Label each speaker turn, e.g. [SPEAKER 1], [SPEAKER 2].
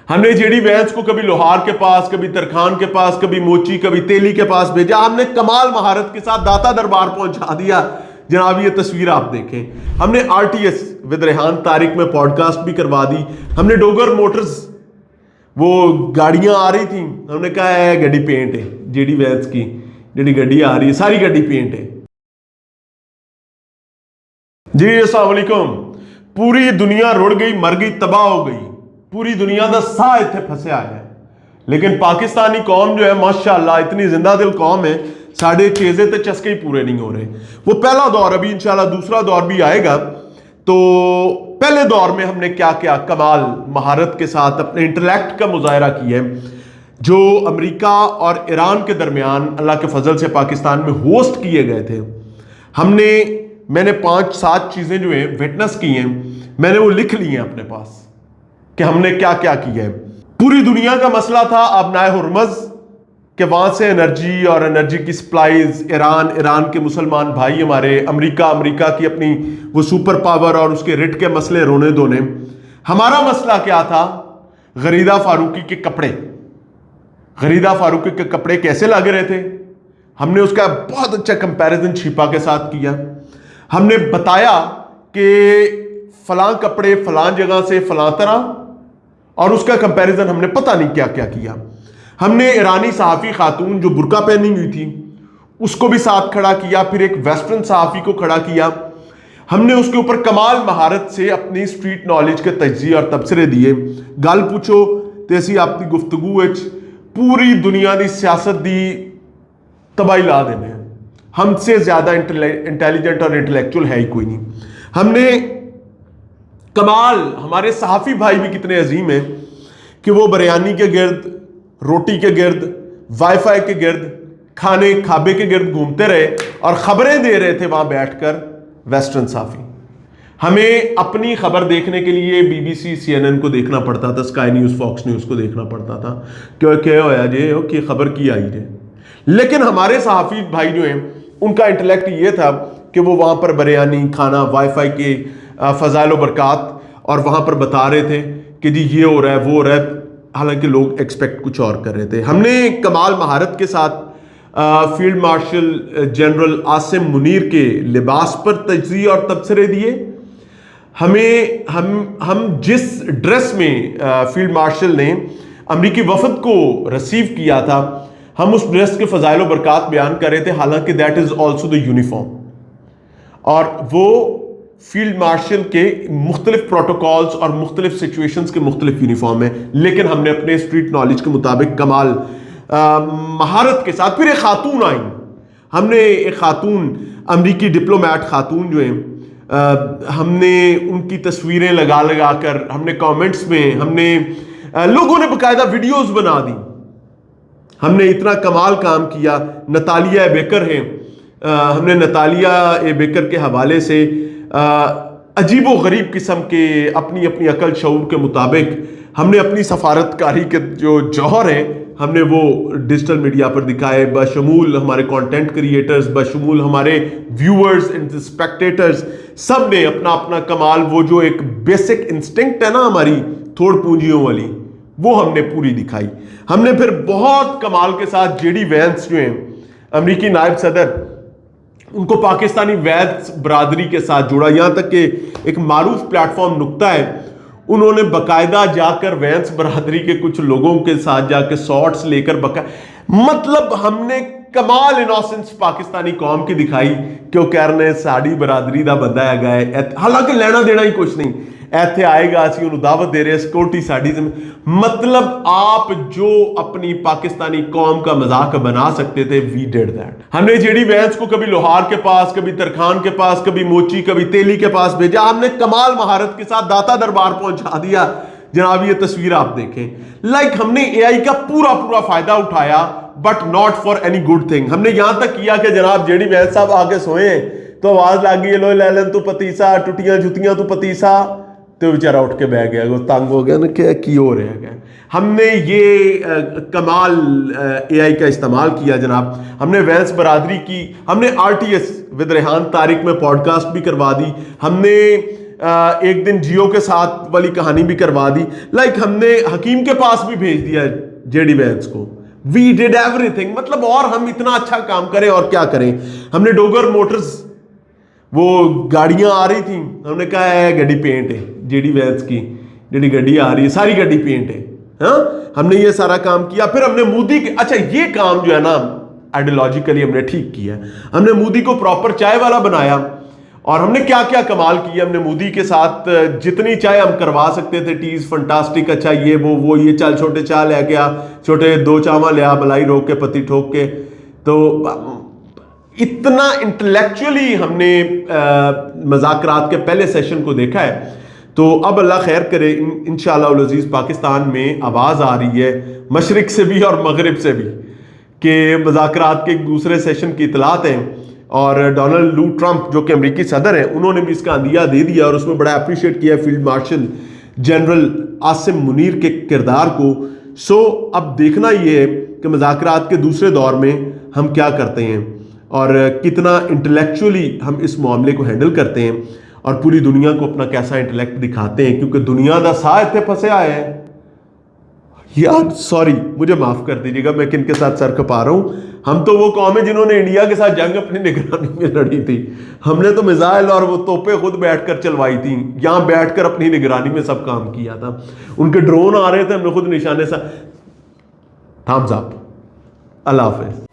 [SPEAKER 1] हमने JD Vance को कभी लोहार के पास, कभी तरखान के पास, कभी मोची, कभी तेली के पास भेजा। हमने कमाल महारत के साथ दाता दरबार पहुंचा दिया। जनाब ये तस्वीर आप देखें। हमने आरटीएस विद रेहान तारिक में पॉडकास्ट भी करवा दी। हमने डोगर मोटर्स, वो गाड़ियां आ रही थी, हमने कहा है गड्डी पेंट है, जेडी वैंस की जेडी गड्डी आ रही है सारी गड्डी पेंट है। जी अस्सलाम वालेकुम। पूरी दुनिया रुड़ गई, मर गई, तबाह हो गई। पूरी दुनिया का साह इतने फंसया है, लेकिन पाकिस्तानी कौम जो है माशाअल्लाह इतनी जिंदा दिल कौम है, साढ़े चेजे ते चस्के ही पूरे नहीं हो रहे। वो पहला दौर, अभी इंशाल्लाह दूसरा दौर भी आएगा। तो पहले दौर में हमने क्या क्या कमाल महारत के साथ अपने इंटेलेक्ट का मुजाहरा किया है, जो अमेरिका और ईरान के दरमियान अल्लाह के फजल से पाकिस्तान में होस्ट किए गए थे। मैंने 5-7 चीजें जो है विटनेस की हैं, मैंने वो लिख ली हैं अपने पास कि हमने क्या क्या किया है। पूरी दुनिया का मसला था अबनाए हुर्मज कि वहां से एनर्जी और एनर्जी की सप्लाईज ईरान के मुसलमान भाई हमारे, अमेरिका की अपनी वो सुपर पावर और उसके रिट के मसले रोने धोने। हमारा मसला क्या था? गरीदा फारूकी के कपड़े। गरीदा फारूकी के कपड़े कैसे लग रहे थे, हमने उसका बहुत अच्छा कंपैरिजन छिपा के साथ किया। हमने बताया कि फलां कपड़े फलां जगह से फलां तरह, और उसका कंपैरिजन हमने पता नहीं क्या क्या किया। हमने ईरानी सहाफ़ी खातून जो बुर्का पहनी हुई थी उसको भी साथ खड़ा किया, फिर एक वेस्टर्न सहाफ़ी को खड़ा किया। हमने उसके ऊपर कमाल महारत से अपनी स्ट्रीट नॉलेज के तज्जिए और तबसरे दिए। गल पूछो तो असी अपनी गुफ्तगू पूरी दुनिया की सियासत की तबाही ला देने, हमसे ज्यादा इंटेलिजेंट और इंटेलेक्चुअल है ही कोई नहीं। हमने कमाल, हमारे सहाफ़ी भाई भी कितने अजीम हैं कि वो बिरयानी के गिर्द, रोटी के गिर्द, वाईफाई के गिर्द, खाने खाबे के गिर्द घूमते रहे और खबरें दे रहे थे वहां बैठकर। वेस्टर्न सहाफ़ी, हमें अपनी खबर देखने के लिए बीबीसी CNN को देखना पड़ता था, स्काई न्यूज़, फॉक्स न्यूज़ को देखना पड़ता था क्यों क्या होया जे कि खबर की आई जे। लेकिन हमारे सहाफ़ी भाई जो हैं उनका इंटेलेक्ट ये था कि वो वहाँ पर बिरयानी, खाना, वाईफाई के फ़ज़ाइल व बरक़ात और वहाँ पर बता रहे थे कि जी ये हो रहा है वो हो रहा है, हालांकि लोग एक्सपेक्ट कुछ और कर रहे थे। हमने कमाल महारत के साथ field marshal general Asim Munir के लिबास पर तजज़िये और तबसरे दिए। हम जिस ड्रेस में फील्ड मार्शल ने अमरीकी वफद को रिसीव किया था, हम उस ड्रेस के फ़ज़ाइल व बरक़ात बयान कर रहे थे, हालांकि that is also the uniform. और वो फील्ड मार्शल के मुख्तलिफ प्रोटोकॉल्स और मुख्तलिफ सिचुएशंस के मुख्तलिफ यूनिफॉर्म है, लेकिन हमने अपने स्ट्रीट नॉलेज के मुताबिक कमाल महारत के साथ। फिर एक खातून आई, हमने एक खातून अमरीकी डिप्लोमेट खातून जो हैं, हमने उनकी तस्वीरें लगा लगा कर, हमने कमेंट्स में, हमने लोगों ने बाकायदा वीडियोस बना दी। हमने इतना कमाल काम किया। नतालिया ए बेकर है, हमने नतालिया ए बेकर के हवाले से अजीब व गरीब किस्म के अपनी अपनी अकल शऊर के मुताबिक हमने अपनी सफारतकारी के जो जौहर हैं हमने वो डिजिटल मीडिया पर दिखाए, बशमूल हमारे कंटेंट क्रिएटर्स, बशमूल हमारे व्यूअर्स एंड स्पेक्टेटर्स, सब ने अपना अपना कमाल, वो जो एक बेसिक इंस्टिंक्ट है ना हमारी थोड़ पूंजियों वाली, वो हमने पूरी दिखाई। हमने फिर बहुत कमाल के साथ जेडी वैंस जो हैं अमरीकी नायब सदर, उनको पाकिस्तानी वैद्स बरादरी के साथ जोड़ा। यहां तक कि एक मारूफ प्लेटफॉर्म नुक्ता है, उन्होंने बकायदा जाकर वैंस बरादरी के कुछ लोगों के साथ जाकर शॉर्ट्स लेकर मतलब हमने कमाल इनोसेंस पाकिस्तानी कौम की दिखाई कि कह रहे साड़ी बरादरी का बंदा है, हालांकि लेना देना ही कुछ नहीं, ऐथे आएगा असी उन्होंने दावत दे रहे, सिक्योरिटी साड़ी। मतलब आप जो अपनी पाकिस्तानी कौम का मजाक बना सकते थे, वी डिड दैट। हमने जेडी वैंस को कभी लोहार के पास, कभी तरखान के पास, कभी मोची, कभी तेली के पास भेजा। हमने कमाल महारत के साथ दाता दरबार पहुंचा दिया। जनाब ये तस्वीर आप देखें। हमने AI का पूरा पूरा फायदा उठाया, but not for any good thing. हमने यहां तक किया कि जनाब जेडी वैंस साहब आके सोए तो आवाज लग गई, लो ले लेन तू पतीसा, टुटियां जुतियां तू पतीसा, तो बेचारा उठ के बह गया, वो तंग हो गया ना कि की हो रहा है। हमने ये कमाल AI का इस्तेमाल किया जनाब। हमने वैंस बरादरी की, हमने RTS विद रेहान तारिक में पॉडकास्ट भी करवा दी। हमने ایک دن جیو کے ساتھ والی کہانی بھی کروا دی. لائک ہم نے حکیم کے پاس بھی بھیج دیا جے ڈی وینس کو. وی ڈیڈ ایوری تھنگ. مطلب اور ہم اتنا اچھا کام کریں اور کیا کریں. ہم نے ڈوگر موٹرز وہ گاڑیاں آ رہی تھیں, ہم نے کہا ہے گڈی پینٹ ہے جے ڈی وینس کی, جڑی گڈی آ رہی ہے ساری گڈی پینٹ ہے. ہاں ہم نے یہ سارا کام کیا. پھر ہم نے مودی کے, اچھا یہ کام جو ہے نا آئیڈیالوجیکلی ہم نے ٹھیک کیا ہے. ہم نے مودی کو پراپر چائے والا بنایا, اور ہم نے کیا کیا کمال کیا. ہم نے مودی کے ساتھ جتنی چائے ہم کروا سکتے تھے, ٹیز فنٹاسٹک, اچھا یہ وہ یہ چل چھوٹے چائے لے گیا, چھوٹے 2 چاواں لیا, ملائی روک کے پتی ٹھوک کے. تو اتنا انٹلیکچولی ہم نے مذاکرات کے پہلے سیشن کو دیکھا ہے. تو اب اللہ خیر کرے, انشاءاللہ العزیز پاکستان میں آواز آ رہی ہے مشرق سے بھی اور مغرب سے بھی کہ مذاکرات کے ایک دوسرے سیشن کی اطلاعات ہیں. اور ڈونلڈ لو ٹرمپ جو کہ امریکی صدر ہیں, انہوں نے بھی اس کا عندیہ دے دیا اور اس میں بڑا اپریشیٹ کیا field marshal general Asim Munir کے کردار کو. سو اب دیکھنا یہ ہے کہ مذاکرات کے دوسرے دور میں ہم کیا کرتے ہیں اور کتنا انٹلیکچولی ہم اس معاملے کو ہینڈل کرتے ہیں اور پوری دنیا کو اپنا کیسا انٹلیکٹ دکھاتے ہیں, کیونکہ دنیا دا سا اتنے پھنسے آئے ہیں. یار سوری, مجھے معاف کر دیجیے گا, میں کن کے ساتھ سر کھپا رہا ہوں. ہم تو وہ قوم ہے جنہوں نے انڈیا کے ساتھ جنگ اپنی نگرانی میں لڑی تھی. ہم نے تو میزائل اور وہ توپیں خود بیٹھ کر چلوائی تھیں, یہاں بیٹھ کر اپنی نگرانی میں سب کام کیا تھا. ان کے ڈرون آ رہے تھے, ہم نے خود نشانے سے. تھامز اپ. اللہ حافظ.